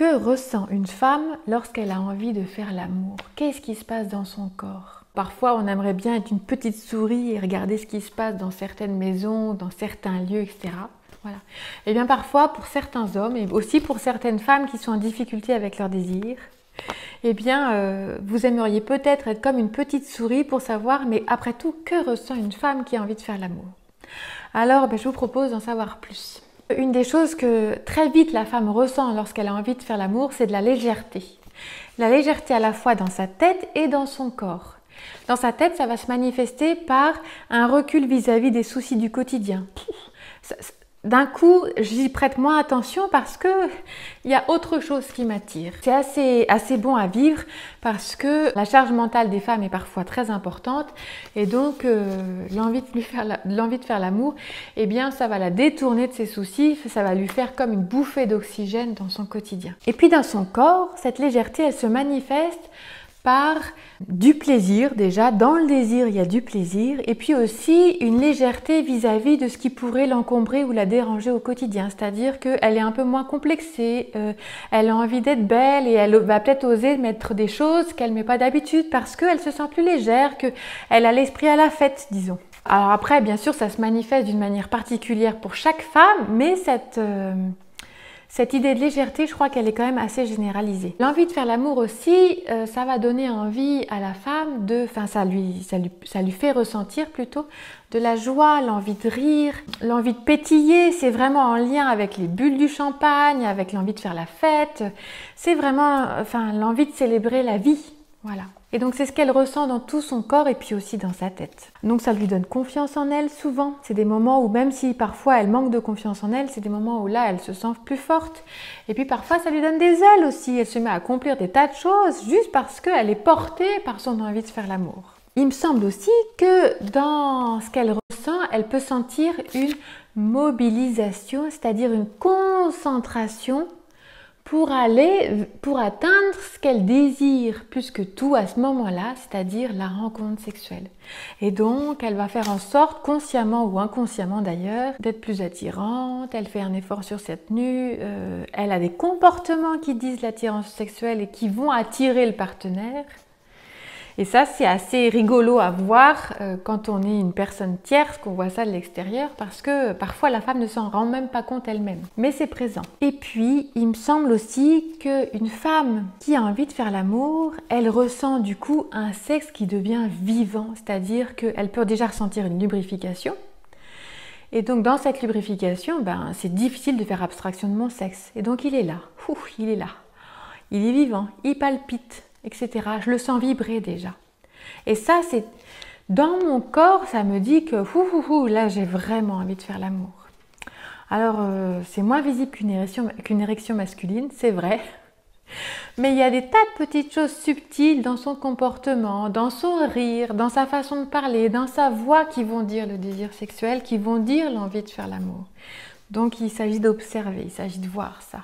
Que ressent une femme lorsqu'elle a envie de faire l'amour? Qu'est-ce qui se passe dans son corps? Parfois, on aimerait bien être une petite souris et regarder ce qui se passe dans certaines maisons, dans certains lieux, etc. Voilà. Et bien parfois, pour certains hommes et aussi pour certaines femmes qui sont en difficulté avec leur désir, eh bien, vous aimeriez peut-être être comme une petite souris pour savoir, mais après tout, que ressent une femme qui a envie de faire l'amour? Alors, je vous propose d'en savoir plus. Une des choses que très vite la femme ressent lorsqu'elle a envie de faire l'amour, c'est de la légèreté. La légèreté à la fois dans sa tête et dans son corps. Dans sa tête, ça va se manifester par un recul vis-à-vis des soucis du quotidien. D'un coup, j'y prête moins attention parce que il y a autre chose qui m'attire. C'est assez bon à vivre parce que la charge mentale des femmes est parfois très importante et donc l'envie de faire l'amour, eh bien ça va la détourner de ses soucis, ça va lui faire comme une bouffée d'oxygène dans son quotidien. Et puis dans son corps, cette légèreté, elle se manifeste par du plaisir. Déjà, dans le désir, il y a du plaisir, et puis aussi une légèreté vis-à-vis de ce qui pourrait l'encombrer ou la déranger au quotidien, c'est-à-dire qu'elle est un peu moins complexée, elle a envie d'être belle et elle va peut-être oser mettre des choses qu'elle ne met pas d'habitude parce qu'elle se sent plus légère, qu'elle a l'esprit à la fête, disons. Alors après, bien sûr, ça se manifeste d'une manière particulière pour chaque femme, mais cette idée de légèreté, je crois qu'elle est quand même assez généralisée. L'envie de faire l'amour aussi, ça va donner envie à la femme ça lui fait ressentir plutôt de la joie, l'envie de rire, l'envie de pétiller. C'est vraiment en lien avec les bulles du champagne, avec l'envie de faire la fête. C'est vraiment, l'envie de célébrer la vie. Voilà. Et donc c'est ce qu'elle ressent dans tout son corps et puis aussi dans sa tête. Donc ça lui donne confiance en elle souvent. C'est des moments où même si parfois elle manque de confiance en elle, c'est des moments où là elle se sent plus forte. Et puis parfois ça lui donne des ailes aussi. Elle se met à accomplir des tas de choses juste parce qu'elle est portée par son envie de faire l'amour. Il me semble aussi que dans ce qu'elle ressent, elle peut sentir une mobilisation, c'est-à-dire une concentration pour atteindre ce qu'elle désire plus que tout à ce moment-là, c'est-à-dire la rencontre sexuelle. Et donc, elle va faire en sorte, consciemment ou inconsciemment d'ailleurs, d'être plus attirante, elle fait un effort sur sa tenue, elle a des comportements qui disent l'attirance sexuelle et qui vont attirer le partenaire. Et ça, c'est assez rigolo à voir quand on est une personne tierce, qu'on voit ça de l'extérieur, parce que parfois la femme ne s'en rend même pas compte elle-même. Mais c'est présent. Et puis, il me semble aussi qu'une femme qui a envie de faire l'amour, elle ressent du coup un sexe qui devient vivant, c'est-à-dire qu'elle peut déjà ressentir une lubrification. Et donc dans cette lubrification, c'est difficile de faire abstraction de mon sexe. Et donc il est là, il est là. Il est vivant, il palpite, etc. Je le sens vibrer déjà. Et ça, c'est dans mon corps, ça me dit que là, j'ai vraiment envie de faire l'amour. Alors, c'est moins visible qu'une érection masculine, c'est vrai. Mais il y a des tas de petites choses subtiles dans son comportement, dans son rire, dans sa façon de parler, dans sa voix qui vont dire le désir sexuel, qui vont dire l'envie de faire l'amour. Donc, il s'agit d'observer, il s'agit de voir ça.